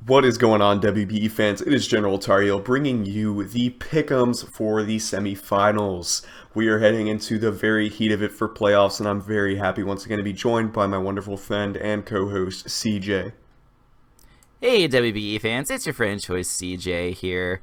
What is going on, WBE fans? It is General Tario bringing you the Pickems for the semifinals. We are heading into the very heat of it for playoffs, and I'm very happy once again to be joined by my wonderful friend and co-host, CJ. Hey WBE fans, it's your friend choice CJ here,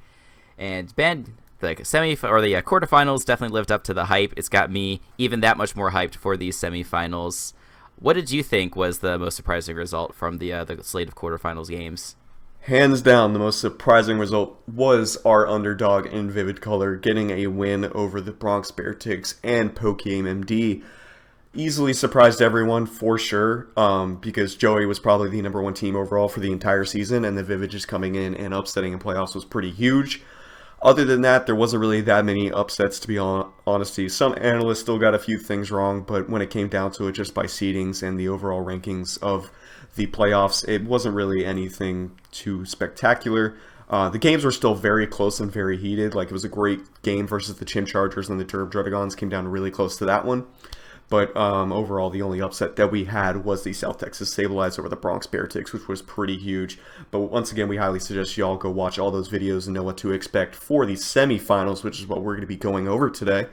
and Ben, the quarterfinals definitely lived up to the hype. It's got me even that much more hyped for these semifinals. What did you think was the most surprising result from the slate of quarterfinals games? Hands down, the most surprising result was our underdog in Vivid Color getting a win over the Bronx Bear Ticks and Pickem MD. Easily surprised everyone for sure, because Joey was probably the number one team overall for the entire season, and the Vivid just coming in and upsetting in playoffs was pretty huge. Other than that, there wasn't really that many upsets, to be honest. Some analysts still got a few things wrong, but when it came down to it, just by seedings and the overall rankings of the playoffs, it wasn't really anything too spectacular. The games were still very close and very heated. Like, it was a great game versus the Chim Chargers, and the Derb Druddigons came down really close to that one. But overall, the only upset that we had was the South Texas Stabilized over the Bronx Bear Ticks, which was pretty huge. But once again, we highly suggest y'all go watch all those videos and know what to expect for the semifinals, which is what we're going to be going over today.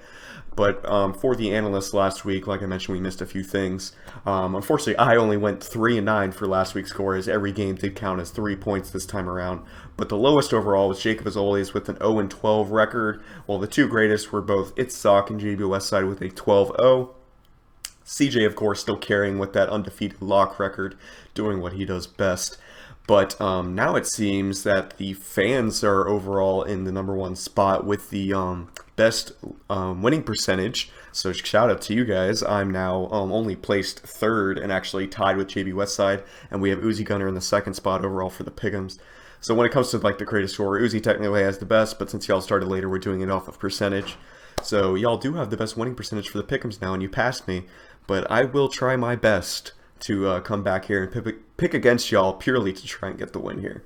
But for the analysts last week, like I mentioned, we missed a few things. Unfortunately, I only went 3-9 for last week's score, as every game did count as 3 points this time around. But the lowest overall was Jacob, as always, with an 0-12 record, while the two greatest were both It's Sock and JB Westside with a 12-0. CJ, of course, still carrying with that undefeated lock record, doing what he does best. But now it seems that the fans are overall in the number one spot with the best winning percentage. So shout out to you guys. I'm now only placed third and actually tied with JB Westside. And we have Uzi Gunner in the second spot overall for the Pickems. So when it comes to like the greatest score, Uzi technically has the best, but since y'all started later, we're doing it off of percentage. So y'all do have the best winning percentage for the Pickems now, and you passed me. But I will try my best to come back here and pick against y'all purely to try and get the win here.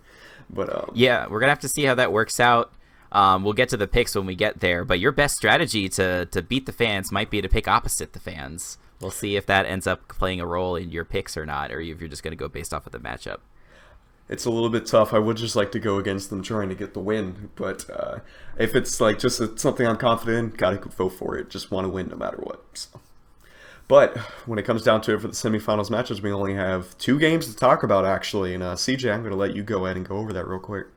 But Yeah, we're gonna have to see how that works out. We'll get to the picks when we get there, but your best strategy to beat the fans might be to pick opposite the fans. We'll see if that ends up playing a role in your picks or not, or if you're just gonna go based off of the matchup. it's a little bit tough. I would just like to go against them trying to get the win. But if it's like just something I'm confident in, gotta vote for it. Just want to win no matter what. So. But when it comes down to it for the semifinals matches, we only have 2 games to talk about, actually. And CJ, I'm going to let you go ahead and go over that real quick.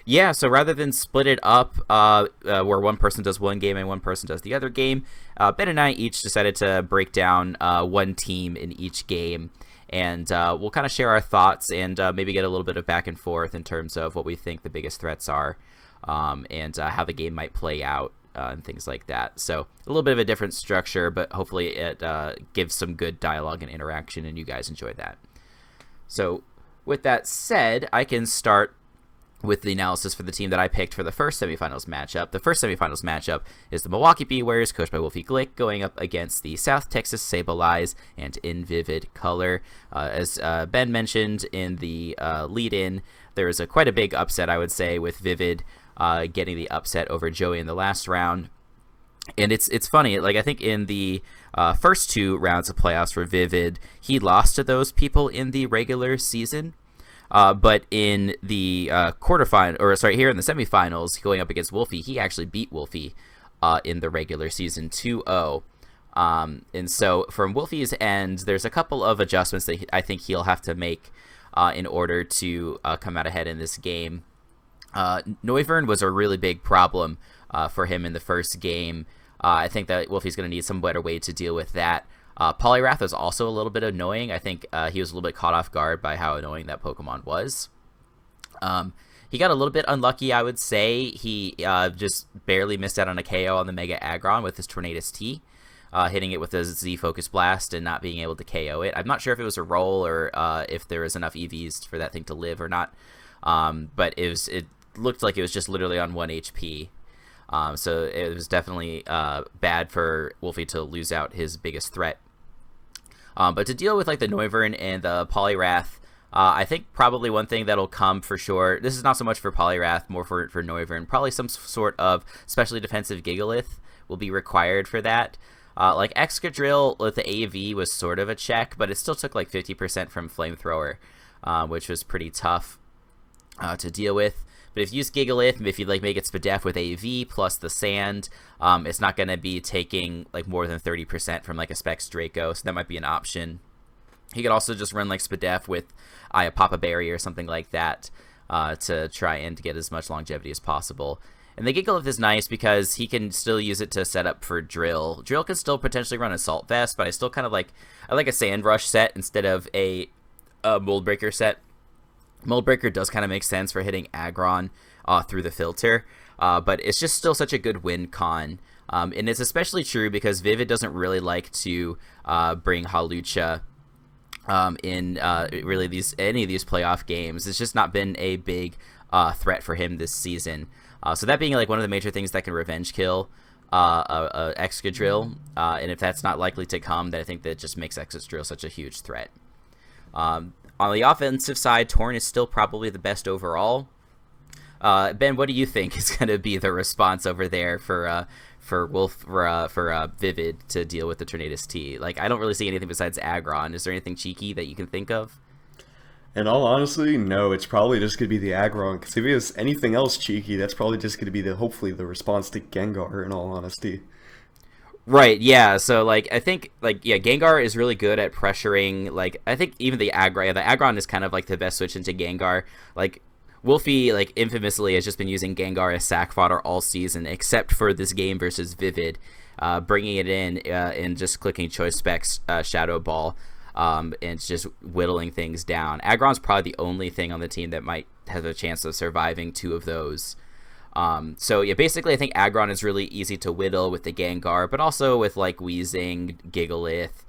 Yeah, so rather than split it up where one person does one game and one person does the other game, Ben and I each decided to break down one team in each game. And we'll kind of share our thoughts and maybe get a little bit of back and forth in terms of what we think the biggest threats are and how the game might play out. And things like that. So a little bit of a different structure, but hopefully it gives some good dialogue and interaction, and you guys enjoy that. So with that said, I can start with the analysis for the team that I picked for the first semifinals matchup. The first semifinals matchup is the Milwaukee Bee Warriors, coached by Wolfie Glick, going up against the South Texas Sable-Eyes and in Vivid Color. As Ben mentioned in the lead-in, there is quite a big upset, I would say, with Vivid getting the upset over Joey in the last round. And it's funny, like I think in the first 2 rounds of playoffs for Vivid, he lost to those people in the regular season. But in the here in the semifinals, going up against Wolfie, he actually beat Wolfie in the regular season 2-0. And so from Wolfie's end, there's a couple of adjustments that I think he'll have to make in order to come out ahead in this game. Neuvern was a really big problem for him in the first game. I think that Wolfie's going to need some better way to deal with that. Poliwrath was also a little bit annoying. I think he was a little bit caught off guard by how annoying that Pokemon was. He got a little bit unlucky, I would say. He just barely missed out on a KO on the Mega Aggron with his Tornadus T, hitting it with a Z-Focus Blast and not being able to KO it. I'm not sure if it was a roll or if there was enough EVs for that thing to live or not. But it looked like it was just literally on 1 HP. So it was definitely bad for Wolfie to lose out his biggest threat. But to deal with like the Neuvern and the Poliwrath, I think probably one thing that'll come for sure, this is not so much for Poliwrath, more for Neuvern, probably some sort of specially defensive Gigalith will be required for that. Like Excadrill with the AV was sort of a check, but it still took like 50% from Flamethrower, which was pretty tough. to deal with. But if you use Gigalith, if you like make it Spadef with AV plus the sand, it's not going to be taking like more than 30% from like a Specs Draco, so that might be an option. He could also just run like Spadef with a Papa Berry or something like that to try and get as much longevity as possible. And the Gigalith is nice because he can still use it to set up for Drill. Drill can still potentially run Assault Vest, but I still kind of like, I like a Sand Rush set instead of a Mold Breaker set. Mold Breaker does kind of make sense for hitting Aggron through the filter, but it's just still such a good win con. And it's especially true because Vivid doesn't really like to bring Hawlucha in really any of these playoff games. It's just not been a big threat for him this season. So that being like one of the major things that can revenge kill Excadrill, and if that's not likely to come, then I think that just makes Excadrill such a huge threat. On the offensive side, Torn is still probably the best overall. Ben, what do you think is going to be the response over there for Vivid to deal with the Tornadus T? Like, I don't really see anything besides Aggron. Is there anything cheeky that you can think of? In all honesty, no, it's probably just going to be the Aggron, because if he has anything else cheeky, that's probably just going to be hopefully the response to Gengar, in all honesty. Right, yeah, so, like, I think, like, yeah, Gengar is really good at pressuring, like, I think even the Aggron is kind of, like, the best switch into Gengar. Like, Wolfie, like, infamously has just been using Gengar as sack fodder all season, except for this game versus Vivid, bringing it in and just clicking Choice Specs Shadow Ball, and just whittling things down. Aggron's probably the only thing on the team that might have a chance of surviving two of those. So yeah, basically I think Aggron is really easy to whittle with the Gengar, but also with like Weezing, Gigalith,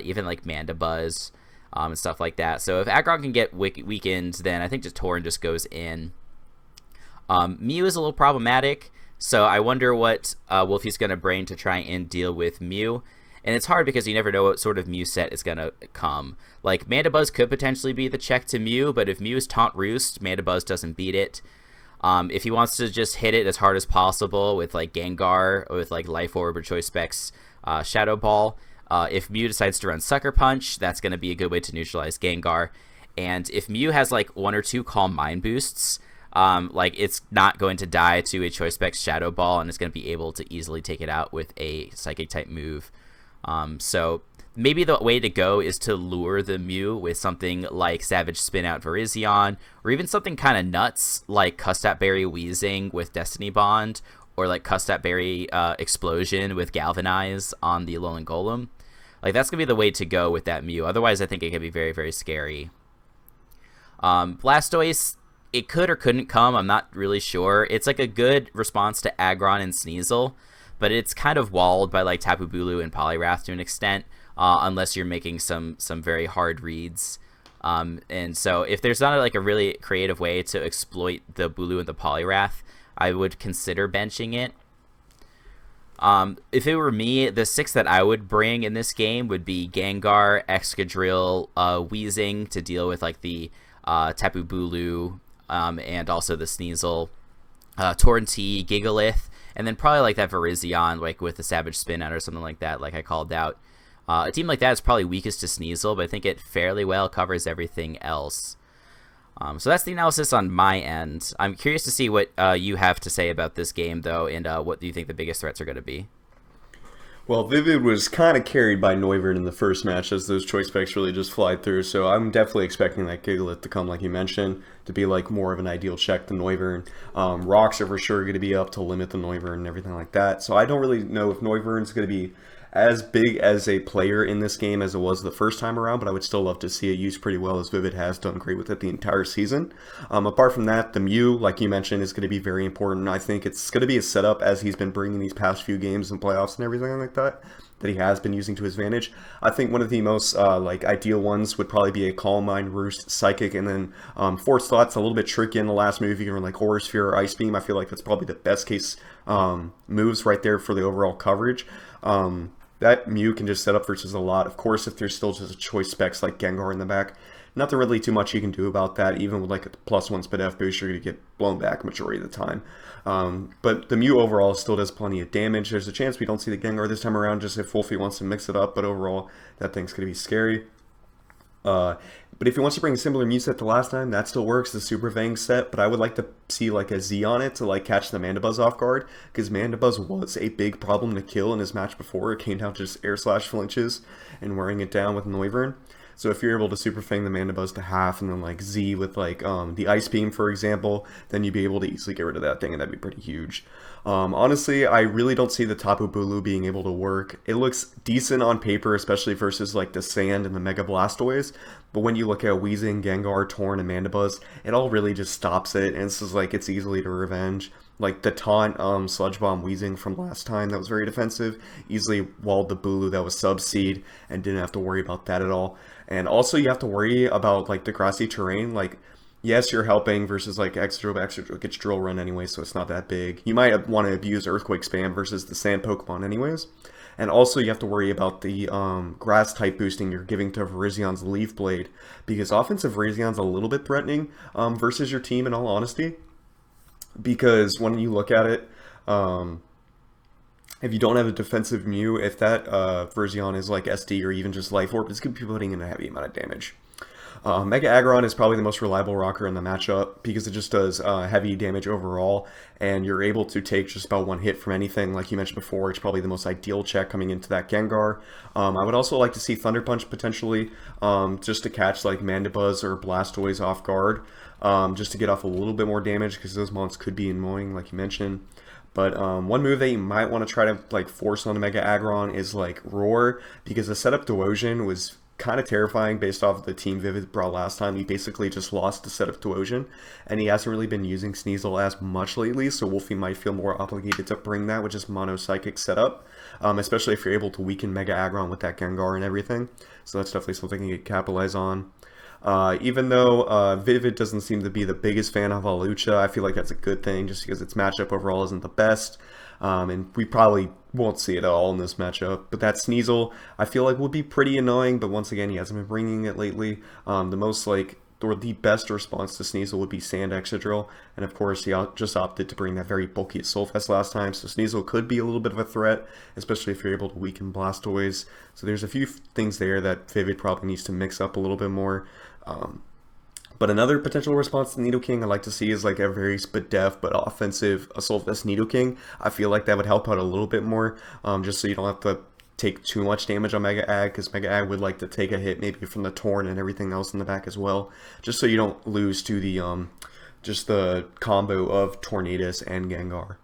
even like Mandibuzz, and stuff like that. So if Aggron can get weakened, then I think just Torn just goes in. Mew is a little problematic, so I wonder what Wolfie's going to bring to try and deal with Mew. And it's hard because you never know what sort of Mew set is going to come. Like, Mandibuzz could potentially be the check to Mew, but if Mew is Taunt Roost, Mandibuzz doesn't beat it. If he wants to just hit it as hard as possible with, like, Gengar, or with, like, Life Orb or Choice Specs Shadow Ball, if Mew decides to run Sucker Punch, that's going to be a good way to neutralize Gengar. And if Mew has, like, one or two Calm Mind boosts, like, it's not going to die to a Choice Specs Shadow Ball, and it's going to be able to easily take it out with a Psychic-type move. So maybe the way to go is to lure the Mew with something like Savage Spin Out Virizion, or even something kind of nuts like Custap Berry Weezing with Destiny Bond, or like Custap Berry Explosion with Galvanize on the Alolan Golem. Like, that's going to be the way to go with that Mew. Otherwise, I think it can be very, very scary. Blastoise, it could or couldn't come. I'm not really sure. It's like a good response to Aggron and Sneasel, but it's kind of walled by like Tapu Bulu and Poliwrath to an extent, unless you're making some very hard reads. And so if there's not like a really creative way to exploit the Bulu and the Poliwrath, I would consider benching it. If it were me, the 6 that I would bring in this game would be Gengar, Excadrill, Weezing to deal with like the Tapu Bulu, and also the Sneasel, Torrentee, Gigalith, and then probably like that Virizion, like with the Savage Spin Out or something like that, like I called out. A team like that is probably weakest to Sneasel, but I think it fairly well covers everything else. So that's the analysis on my end. I'm curious to see what you have to say about this game, though, and what do you think the biggest threats are going to be? Well, Vivid was kind of carried by Noivern in the first match as those choice specs really just fly through, so I'm definitely expecting that Gigalith to come, like you mentioned, to be like more of an ideal check than Noivern. Rocks are for sure going to be up to limit the Noivern and everything like that, so I don't really know if Noivern's going to be as big as a player in this game as it was the first time around, but I would still love to see it used pretty well, as Vivid has done great with it the entire season. Apart from that, the Mew, like you mentioned, is going to be very important. I think it's going to be a setup as he's been bringing these past few games and playoffs and everything like that he has been using to his advantage. I think one of the most like ideal ones would probably be a Calm Mind, Roost, Psychic, and then Force Thought's a little bit tricky in the last move. You can run like Aura Sphere or Ice Beam. I feel like that's probably the best case moves right there for the overall coverage. That Mew can just set up versus a lot. Of course, if there's still just a choice specs like Gengar in the back, nothing really too much you can do about that. Even with like a +1 Spadef boost, you're going to get blown back majority of the time. But the Mew overall still does plenty of damage. There's a chance we don't see the Gengar this time around, just if Wolfie wants to mix it up. But overall, that thing's going to be scary. But if he wants to bring a similar mute set to last time, that still works, the Super Fang set, but I would like to see like a Z on it to like catch the Mandibuzz off guard, because Mandibuzz was a big problem to kill in his match before. It came down to just air slash flinches and wearing it down with Noivern. So if you're able to Super Fang the Mandibuzz to half and then like Z with like the Ice Beam, for example, then you'd be able to easily get rid of that thing, and that'd be pretty huge. Honestly, I really don't see the Tapu Bulu being able to work. It looks decent on paper, especially versus like the Sand and the Mega Blastoise, but when you look at Weezing, Gengar, Torn, and Mandibuzz, it all really just stops it, and it's just like it's easily to revenge. Like the taunt Sludge Bomb Weezing from last time that was very defensive, easily walled the Bulu that was sub-seed and didn't have to worry about that at all. And also you have to worry about like the grassy terrain. Like, yes, you're helping versus like Excadrill, but Excadrill gets Drill Run anyway, so it's not that big. You might want to abuse Earthquake Spam versus the Sand Pokemon anyways. And also you have to worry about the grass type boosting you're giving to Virizian's Leaf Blade, because offensive Virizian's a little bit threatening versus your team in all honesty. Because when you look at it, if you don't have a defensive Mew, if that Virizion is like SD or even just Life Orb, it's going to be putting in a heavy amount of damage. Mega Aggron is probably the most reliable rocker in the matchup because it just does heavy damage overall, and you're able to take just about one hit from anything. Like you mentioned before, it's probably the most ideal check coming into that Gengar. I would also like to see Thunder Punch potentially, just to catch like Mandibuzz or Blastoise off guard, just to get off a little bit more damage, because those mons could be annoying like you mentioned. But one move that you might want to try to like force on the Mega Aggron is like Roar, because the setup to Ocean was kind of terrifying based off of the Team Vivid brought last time. He basically just lost the setup to Ocean, and he hasn't really been using Sneasel as much lately, so Wolfie might feel more obligated to bring that with just Mono Psychic setup, especially if you're able to weaken Mega Aggron with that Gengar and everything. So that's definitely something you can capitalize on. Even though Vivid doesn't seem to be the biggest fan of Hawlucha, I feel like that's a good thing just because its matchup overall isn't the best. And we probably won't see it at all in this matchup. But that Sneasel, I feel like would be pretty annoying, but once again, he hasn't been bringing it lately. The most like, or the best response to Sneasel would be Sand Excadrill, and of course he just opted to bring that very bulky Soulfest last time, so Sneasel could be a little bit of a threat, especially if you're able to weaken Blastoise. So there's a few things there that Vivid probably needs to mix up a little bit more. But another potential response to Nidoking I'd like to see is like a very Spadef but offensive Soulfest Nidoking. I feel like that would help out a little bit more, just so you don't have to take too much damage on Mega Ag, because Mega Ag would like to take a hit maybe from the Torn and everything else in the back as well, just so you don't lose to the just the combo of Tornadus and Gengar.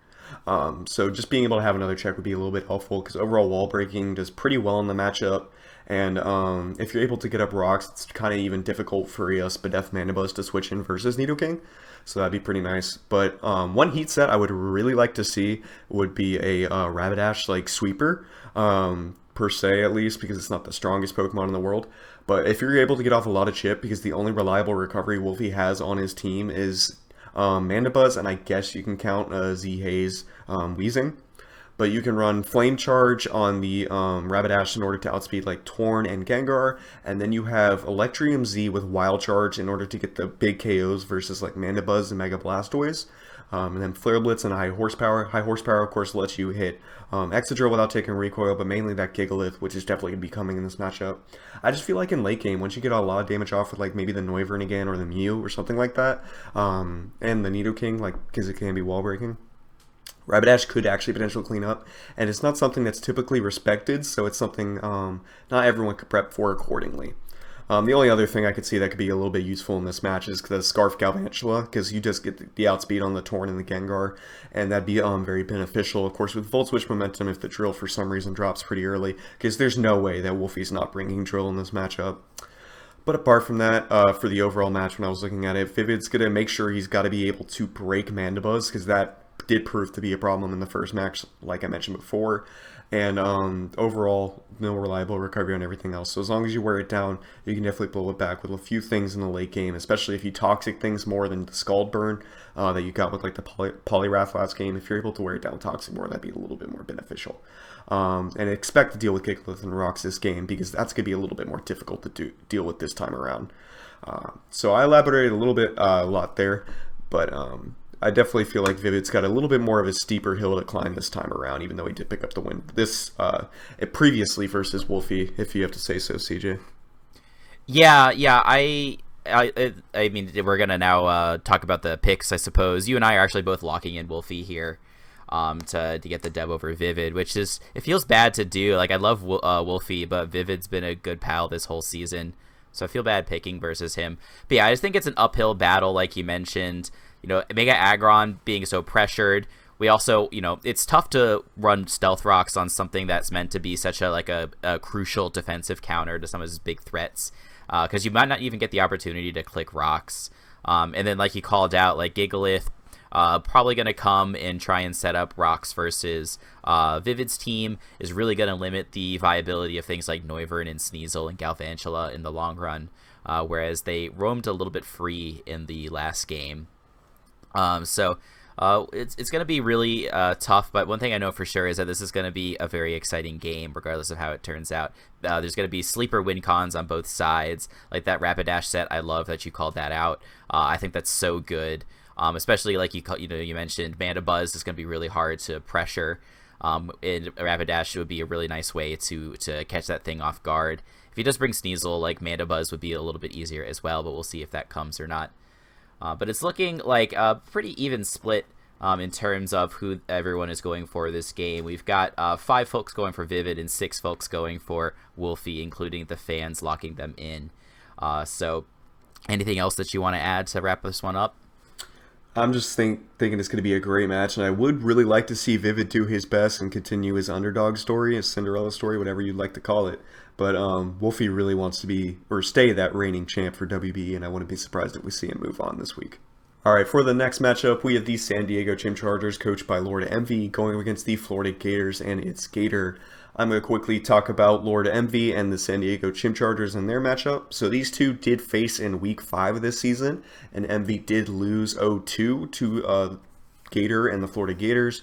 So just being able to have another check would be a little bit helpful, because overall wall breaking does pretty well in the matchup, and if you're able to get up rocks, it's kind of even difficult for a Spadef Mandibuzz to switch in versus Nidoking, so that'd be pretty nice. But one heat set I would really like to see would be a Rapidash like sweeper, per se at least, because it's not the strongest Pokemon in the world. But if you're able to get off a lot of chip, because the only reliable recovery Wolfie has on his team is Mandibuzz, and I guess you can count Z-Haze Weezing. But you can run Flame Charge on the Rapidash in order to outspeed like Torn and Gengar, and then you have Electrium Z with Wild Charge in order to get the big KOs versus like Mandibuzz and Mega Blastoise. And then Flare Blitz and High Horsepower. High Horsepower, of course, lets you hit Excadrill without taking recoil, but mainly that Gigalith, which is definitely going to be coming in this matchup. I just feel like in late game, once you get a lot of damage off with like maybe the Noivern again or the Mew or something like that, and the Nidoking, like, because it can be wall breaking, Rapidash could actually potentially clean up, and it's not something that's typically respected, so it's something not everyone could prep for accordingly. The only other thing I could see that could be a little bit useful in this match is the Scarf Galvantula, because you just get the outspeed on the Torn and the Gengar, and that'd be very beneficial. Of course, with Volt Switch momentum, if the Drill for some reason drops pretty early, because there's no way that Wolfie's not bringing Drill in this matchup. But apart from that, for the overall match, when I was looking at it, Vivid's going to make sure he's got to be able to break Mandibuzz, because that did prove to be a problem in the first match, like I mentioned before. And overall, no reliable recovery on everything else. So as long as you wear it down, you can definitely blow it back with a few things in the late game, especially if you toxic things more than the Scald Burn that you got with like the Poliwrath last game. If you're able to wear it down toxic more, that'd be a little bit more beneficial. And expect to deal with Gigalith and Rocks this game, because that's going to be a little bit more difficult to deal with this time around. So I elaborated a little bit, a lot there, but I definitely feel like Vivid's got a little bit more of a steeper hill to climb this time around, even though he did pick up the win this previously versus Wolfie, if you have to say so, CJ. Yeah. I mean, we're gonna now talk about the picks, I suppose. You and I are actually both locking in Wolfie here, to get the dub over Vivid, which is, it feels bad to do. Like, I love Wolfie, but Vivid's been a good pal this whole season, so I feel bad picking versus him. But yeah, I just think it's an uphill battle, like you mentioned. Mega Aggron being so pressured. We also, it's tough to run stealth rocks on something that's meant to be such a crucial defensive counter to some of his big threats, because you might not even get the opportunity to click rocks. And then, like you called out, like Gigalith, probably going to come and try and set up rocks versus Vivid's team is really going to limit the viability of things like Noivern and Sneasel and Galvantula in the long run, whereas they roamed a little bit free in the last game. It's going to be really tough, but one thing I know for sure is that this is going to be a very exciting game, regardless of how it turns out. There's going to be sleeper win cons on both sides, like that Rapidash set. I love that you called that out. I think that's so good, especially like you mentioned, Mandibuzz is going to be really hard to pressure. And Rapidash would be a really nice way to catch that thing off guard. If he does bring Sneasel, like Mandibuzz would be a little bit easier as well, but we'll see if that comes or not. But it's looking like a pretty even split in terms of who everyone is going for this game. We've got 5 folks going for Vivid and 6 folks going for Wolfie, including the fans locking them in. So anything else that you want to add to wrap this one up? I'm just thinking it's going to be a great match, and I would really like to see Vivid do his best and continue his underdog story, his Cinderella story, whatever you'd like to call it. But Wolfie really wants to be, or stay, that reigning champ for WBE, and I wouldn't be surprised if we see him move on this week. Alright, for the next matchup, we have the San Diego Chimchargers, coached by Lord Envy, going against the Florida Gators and its Gator. I'm going to quickly talk about Lord Envy and the San Diego Chimchargers in their matchup. So these two did face in Week 5 of this season, and Envy did lose 0-2 to Gator and the Florida Gators.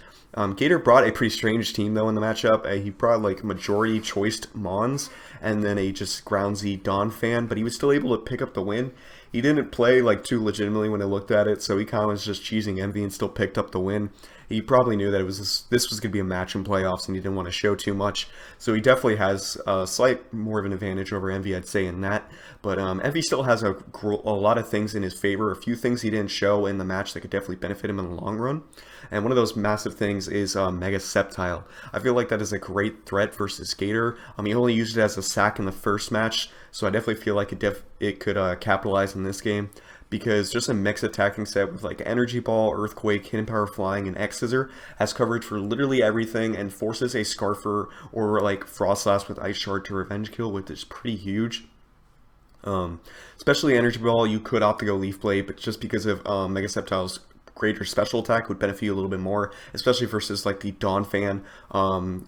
Gator brought a pretty strange team, though, in the matchup. He brought, like, majority choiced Mons, and then a just groundsy Dawn fan, but he was still able to pick up the win. He didn't play, like, too legitimately when I looked at it, so he kind of was just cheesing Envy and still picked up the win. He probably knew that this was going to be a match in playoffs, and he didn't want to show too much. So he definitely has a slight more of an advantage over Envy, I'd say, in that. But Envy still has a lot of things in his favor, a few things he didn't show in the match that could definitely benefit him in the long run. And one of those massive things is Mega Sceptile. I feel like that is a great threat versus Gator. He only used it as a sack in the first match, so I definitely feel like it could capitalize in this game. Because just a mix attacking set with like Energy Ball, Earthquake, Hidden Power Flying, and X-Scissor has coverage for literally everything and forces a Scarfer or like Frost Blast with Ice Shard to revenge kill, which is pretty huge. Especially Energy Ball, you could opt to go Leaf Blade, but just because of Mega Sceptile's greater special attack would benefit you a little bit more, especially versus like the Dawn fan.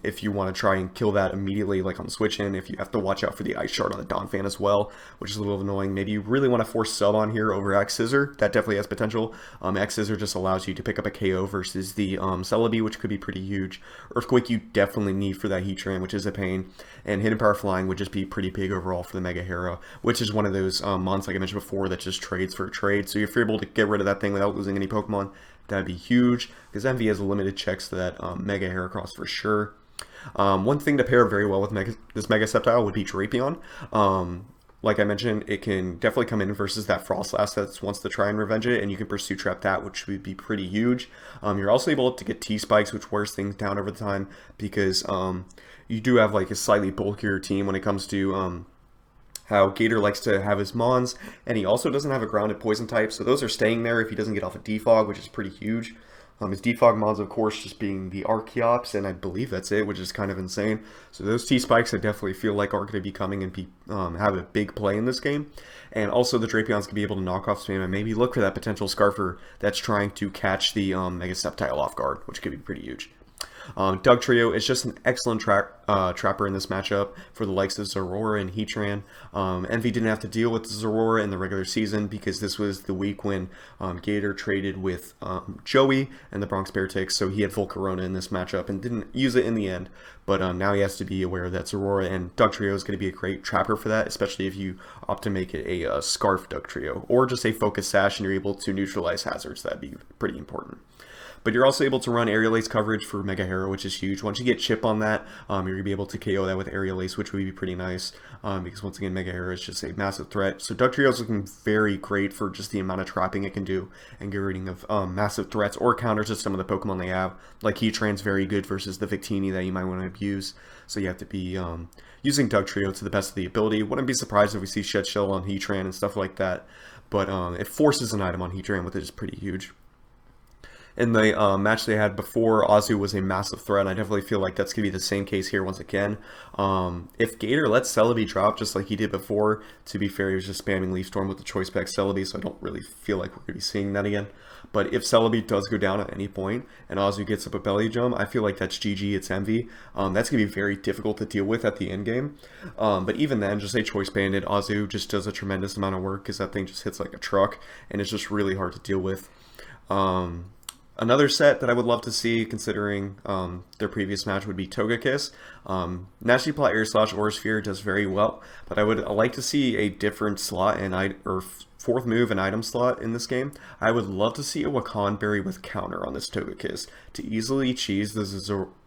If you want to try and kill that immediately, like on switch in, if you have to watch out for the Ice Shard on the Dawn fan as well, which is a little annoying. Maybe you really want to force sub on here over X-Scissor. That definitely has potential. X-Scissor just allows you to pick up a KO versus the Celebi, which could be pretty huge. Earthquake you definitely need for that Heatran, which is a pain. And Hidden Power Flying would just be pretty big overall for the Mega Hero, which is one of those mons, like I mentioned before, that just trades for a trade. So if you're able to get rid of that thing without losing any Pokemon, that'd be huge, because Envy has limited checks to that Mega Heracross for sure. One thing to pair very well with this Mega Sceptile would be Drapion. Like I mentioned, it can definitely come in versus that Frostlass that wants to try and revenge it, and you can Pursue Trap that, which would be pretty huge. You're also able to get T-Spikes, which wears things down over time, because you do have like a slightly bulkier team when it comes to how Gator likes to have his Mons, and he also doesn't have a grounded poison type, so those are staying there if he doesn't get off a Defog, which is pretty huge. His Defog Mons, of course, just being the Archeops, and I believe that's it, which is kind of insane. So those T-Spikes I definitely feel like are going to be coming and have a big play in this game. And also the Drapions can be able to knock off spam and maybe look for that potential Scarfer that's trying to catch the Mega Sceptile off guard, which could be pretty huge. Dugtrio is just an excellent trapper in this matchup for the likes of Zorora and Heatran. Envy didn't have to deal with Zorora in the regular season because this was the week when Gator traded with Joey and the Bronx Bear Ticks, so he had Volcarona in this matchup and didn't use it in the end. But now he has to be aware that Zorora and Dugtrio is going to be a great trapper for that, especially if you opt to make it a Scarf Dugtrio or just a Focus Sash and you're able to neutralize hazards. That'd be pretty important. But you're also able to run Aerial Ace coverage for Mega Hero, which is huge. Once you get Chip on that, you're going to be able to KO that with Aerial Ace, which would be pretty nice, because once again, Mega Hero is just a massive threat. So Dugtrio is looking very great for just the amount of trapping it can do and get rid of massive threats or counters to some of the Pokemon they have. Like Heatran's very good versus the Victini that you might want to abuse. So you have to be using Dugtrio to the best of the ability. Wouldn't be surprised if we see Shed Shell on Heatran and stuff like that. But it forces an item on Heatran, which is pretty huge. In the match they had before, Azu was a massive threat. I definitely feel like that's going to be the same case here once again. If Gator lets Celebi drop just like he did before, to be fair, he was just spamming Leaf Storm with the Choice Pack Celebi, so I don't really feel like we're going to be seeing that again. But if Celebi does go down at any point and Azu gets up a belly jump, I feel like that's GG, it's Envy. That's going to be very difficult to deal with at the end game. But even then, just a Choice Banded, Azu just does a tremendous amount of work because that thing just hits like a truck and it's just really hard to deal with. Another set that I would love to see, considering their previous match, would be Togekiss. Nasty Plot Air Slash Aura Sphere does very well, but I would like to see a different slot or fourth move and item slot in this game. I would love to see a Wakan Berry with counter on this Togekiss to easily cheese the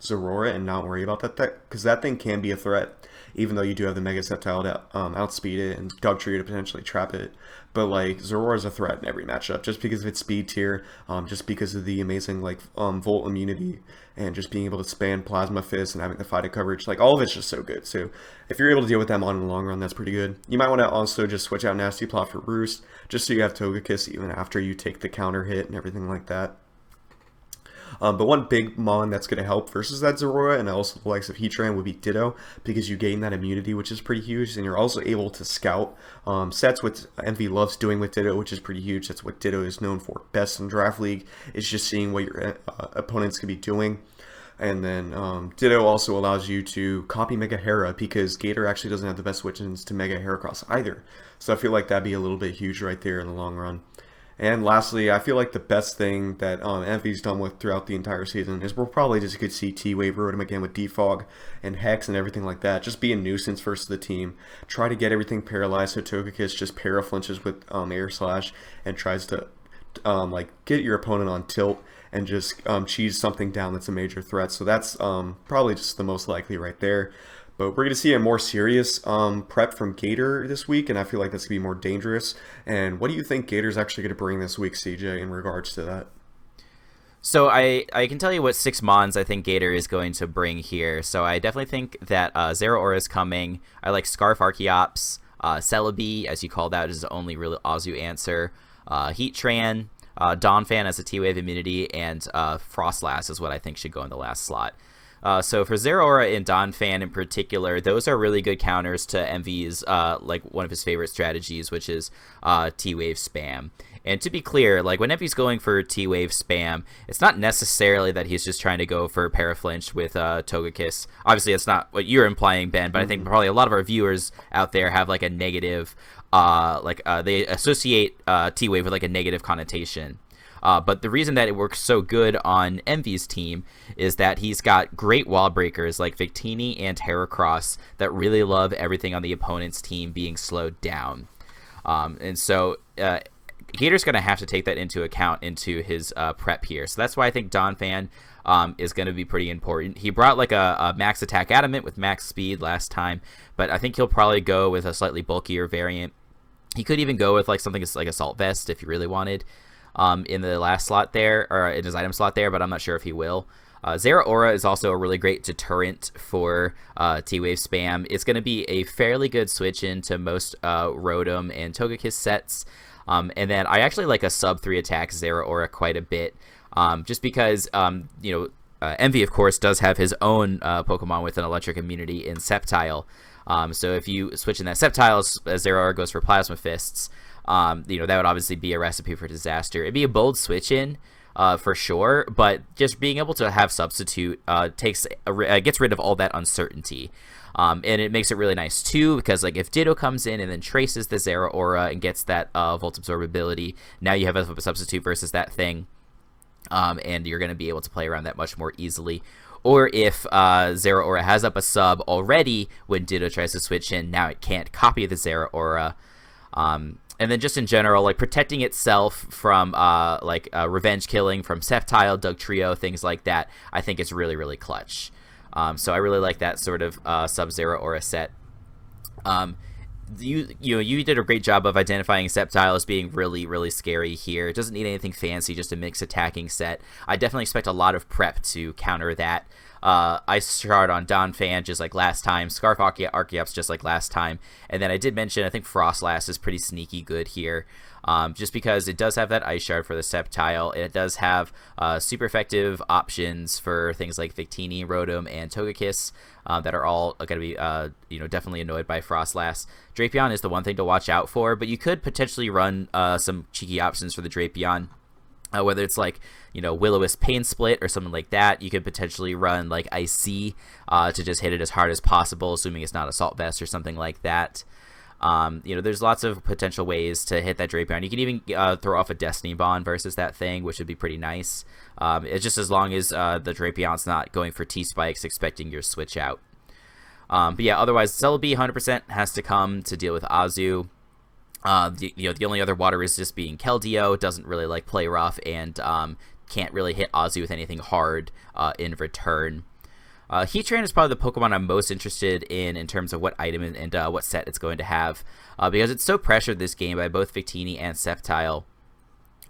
Zorora and not worry about that, because that thing can be a threat, even though you do have the Mega Sceptile to outspeed it and Dugtrio to potentially trap it. But like Zorora is a threat in every matchup, just because of its speed tier, just because of the amazing like Volt immunity, and just being able to span Plasma Fist and having the fighter coverage. Like all of it's just so good. So if you're able to deal with that mod in the long run, that's pretty good. You might want to also just switch out Nasty Plot for Roost, just so you have Togekiss even after you take the counter hit and everything like that. But one big mon that's going to help versus that Zorora and also the likes of Heatran would be Ditto, because you gain that immunity, which is pretty huge, and you're also able to scout sets, which Envy loves doing with Ditto, which is pretty huge. That's what Ditto is known for best in Draft League, is just seeing what your opponents could be doing. And then Ditto also allows you to copy Mega Hera, because Gator actually doesn't have the best switch-ins to Mega Heracross either. So I feel like that'd be a little bit huge right there in the long run. And lastly, I feel like the best thing that Envy's done with throughout the entire season is we're probably just could see T-Wave road him again with Defog and Hex and everything like that. Just be a nuisance versus the team. Try to get everything paralyzed so Togekiss just para-flinches with Air Slash and tries to like get your opponent on tilt and just cheese something down that's a major threat. So that's probably just the most likely right there. But we're going to see a more serious prep from Gator this week, and I feel like that's going to be more dangerous. And what do you think Gator's actually going to bring this week, CJ, in regards to that? So I can tell you what 6 Mons I think Gator is going to bring here. So I definitely think that Zeraora is coming. I like Scarf Archeops, Celebi, as you called out, is the only real Azu answer. Heatran, Donphan as a T-Wave immunity, and Frostlass is what I think should go in the last slot. So for Zeraora and Donphan in particular, those are really good counters to Envy's, like one of his favorite strategies, which is T-Wave spam. And to be clear, like when Envy's going for T-Wave spam, it's not necessarily that he's just trying to go for Paraflinch with Togekiss. Obviously, it's not what you're implying, Ben, but I think probably a lot of our viewers out there have like a negative, they associate T-Wave with like a negative connotation. But the reason that it works so good on Envy's team is that he's got great wall breakers like Victini and Heracross that really love everything on the opponent's team being slowed down. And so Gator's going to have to take that into account into his prep here. So that's why I think Donphan is going to be pretty important. He brought like a max attack adamant with max speed last time, but I think he'll probably go with a slightly bulkier variant. He could even go with like something like Assault Vest if he really wanted. In the last slot there, or in his item slot there, but I'm not sure if he will. Zeraora is also a really great deterrent for T-Wave spam. It's going to be a fairly good switch into most Rotom and Togekiss sets. And then I actually like a sub 3 attack Zeraora quite a bit, just because, Envy, of course, does have his own Pokemon with an electric immunity in Sceptile. So if you switch in that Sceptile, Zeraora goes for Plasma Fists. That would obviously be a recipe for disaster. It'd be a bold switch in, for sure, but just being able to have substitute gets rid of all that uncertainty. And it makes it really nice too, because like if Ditto comes in and then traces the Zeraora and gets that Volt Absorb ability, now you have a substitute versus that thing, and you're going to be able to play around that much more easily. Or if Zeraora has up a sub already when Ditto tries to switch in, now it can't copy the Zeraora. And then just in general, like protecting itself from revenge killing from Sceptile, Dugtrio, things like that, I think is really, really clutch. So I really like that sort of Sub-Zero aura set. You did a great job of identifying Sceptile as being really, really scary here. It doesn't need anything fancy, just a mixed attacking set. I definitely expect a lot of prep to counter that. Ice Shard on Donphan just like last time, Scarf Archeops just like last time, and then I did mention I think Frostlass is pretty sneaky good here, just because it does have that Ice Shard for the Sceptile, and it does have super effective options for things like Victini, Rotom, and Togekiss that are all going to be definitely annoyed by Frostlass. Drapion is the one thing to watch out for, but you could potentially run some cheeky options for the Drapion. Whether it's like, Will-O-Wisp Pain Split or something like that. You could potentially run like Ice-C to just hit it as hard as possible, assuming it's not Assault Vest or something like that. There's lots of potential ways to hit that Drapion. You can even throw off a Destiny Bond versus that thing, which would be pretty nice. It's just as long as the Drapion's not going for T-Spikes, expecting your switch out. But yeah, otherwise, Celebi 100% has to come to deal with Azu. The only other water resist being Keldeo, doesn't really like play rough, and can't really hit Azu with anything hard in return. Heatran is probably the Pokemon I'm most interested in terms of what item and what set it's going to have, because it's so pressured this game by both Victini and Sceptile.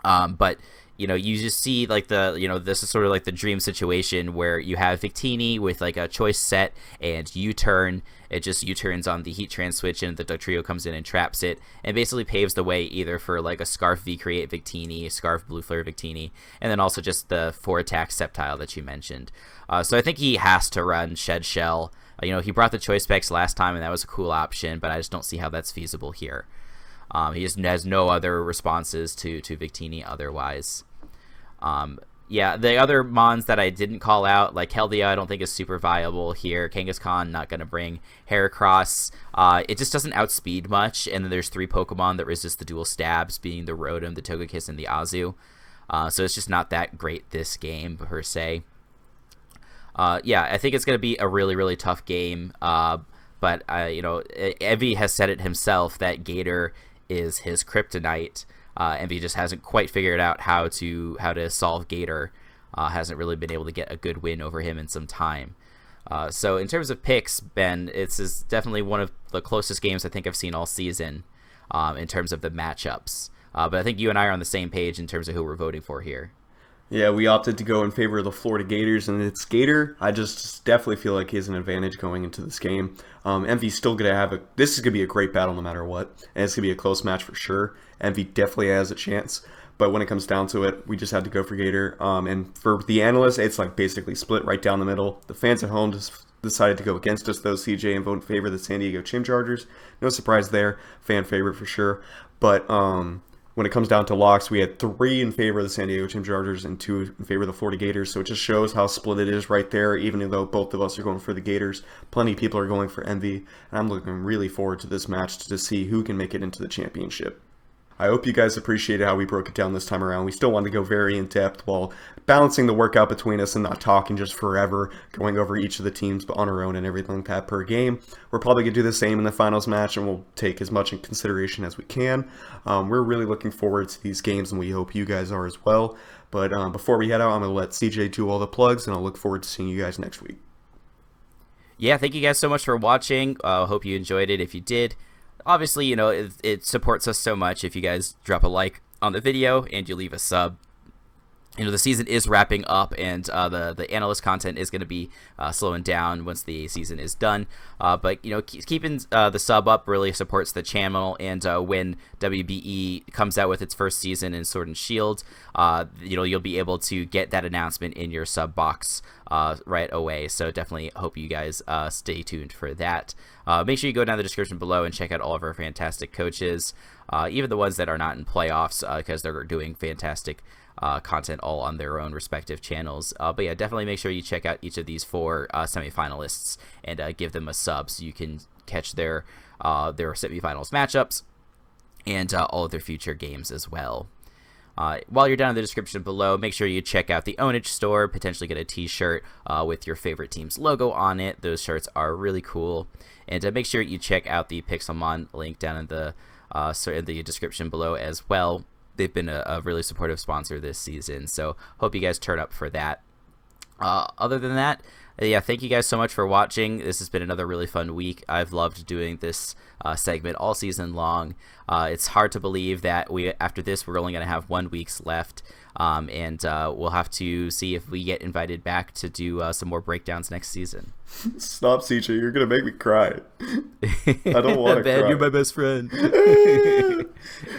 But you just see like this is sort of like the dream situation where you have Victini with like a choice set and U-turn. It just U-turns on the Heatran switch, and the Dugtrio comes in and traps it, and basically paves the way either for like a Scarf V-Create Victini, Scarf Blue Flare Victini, and then also just the 4-attack Sceptile that you mentioned. So I think he has to run Shed Shell. He brought the choice specs last time, and that was a cool option, but I just don't see how that's feasible here. He just has no other responses to Victini otherwise. Yeah, the other Mons that I didn't call out, like Keldeo, I don't think is super viable here. Kangaskhan, not going to bring. Heracross, it just doesn't outspeed much, and then there's 3 Pokemon that resist the dual stabs, being the Rotom, the Togekiss, and the Azu. So it's just not that great this game, per se. Yeah, I think it's going to be a really, really tough game, but, Evie has said it himself that Gator is his kryptonite. Envy just hasn't quite figured out how to solve Gator. Hasn't really been able to get a good win over him in some time. So in terms of picks, Ben, it's definitely one of the closest games I think I've seen all season in terms of the matchups. But I think you and I are on the same page in terms of who we're voting for here. Yeah, we opted to go in favor of the Florida Gators, and it's Gator. I just definitely feel like he has an advantage going into this game. Envy's still going to have this is going to be a great battle no matter what, and it's going to be a close match for sure. Envy definitely has a chance, but when it comes down to it, we just had to go for Gator. And for the analysts, it's like basically split right down the middle. The fans at home just decided to go against us, though, CJ, and vote in favor of the San Diego Chimchargers. No surprise there. Fan favorite for sure. But when it comes down to locks, we had 3 in favor of the San Diego Chimchargers and 2 in favor of the Florida Gators. So it just shows how split it is right there, even though both of us are going for the Gators. Plenty of people are going for Envy, and I'm looking really forward to this match to see who can make it into the championship. I hope you guys appreciated how we broke it down this time around. We still wanted to go very in-depth while balancing the workout between us and not talking just forever, going over each of the teams but on our own and everything like that per game. We're probably going to do the same in the finals match, and we'll take as much in consideration as we can. We're really looking forward to these games, and we hope you guys are as well. But before we head out, I'm going to let CJ do all the plugs, and I'll look forward to seeing you guys next week. Yeah, thank you guys so much for watching. Hope you enjoyed it. If you did, obviously, it supports us so much if you guys drop a like on the video and you leave a sub. The season is wrapping up, and the analyst content is going to be slowing down once the season is done. But keeping the sub up really supports the channel. And when WBE comes out with its first season in Sword and Shield, you'll be able to get that announcement in your sub box right away. So definitely hope you guys stay tuned for that. Make sure you go down the description below and check out all of our fantastic coaches, even the ones that are not in playoffs, because they're doing fantastic content all on their own respective channels. But yeah, definitely make sure you check out each of these 4 semifinalists and give them a sub so you can catch their semifinals matchups and all of their future games as well. While you're down in the description below, make sure you check out the Ownage store, potentially get a t-shirt with your favorite team's logo on it. Those shirts are really cool. And make sure you check out the Pixelmon link down in the so in the description below as well. They've been a really supportive sponsor this season, so hope you guys turn up for that. Other than that, yeah, thank you guys so much for watching. This has been another really fun week. I've loved doing this segment all season long. It's hard to believe that after this we're only going to have 1 week left, and we'll have to see if we get invited back to do some more breakdowns next season. Stop, CJ. You're going to make me cry. I don't want to cry. You're my best friend.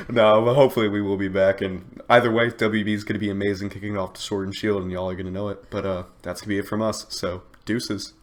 No, but hopefully we will be back. And either way, WBE is going to be amazing kicking off the Sword and Shield, and y'all are going to know it. But that's going to be it from us. So, deuces.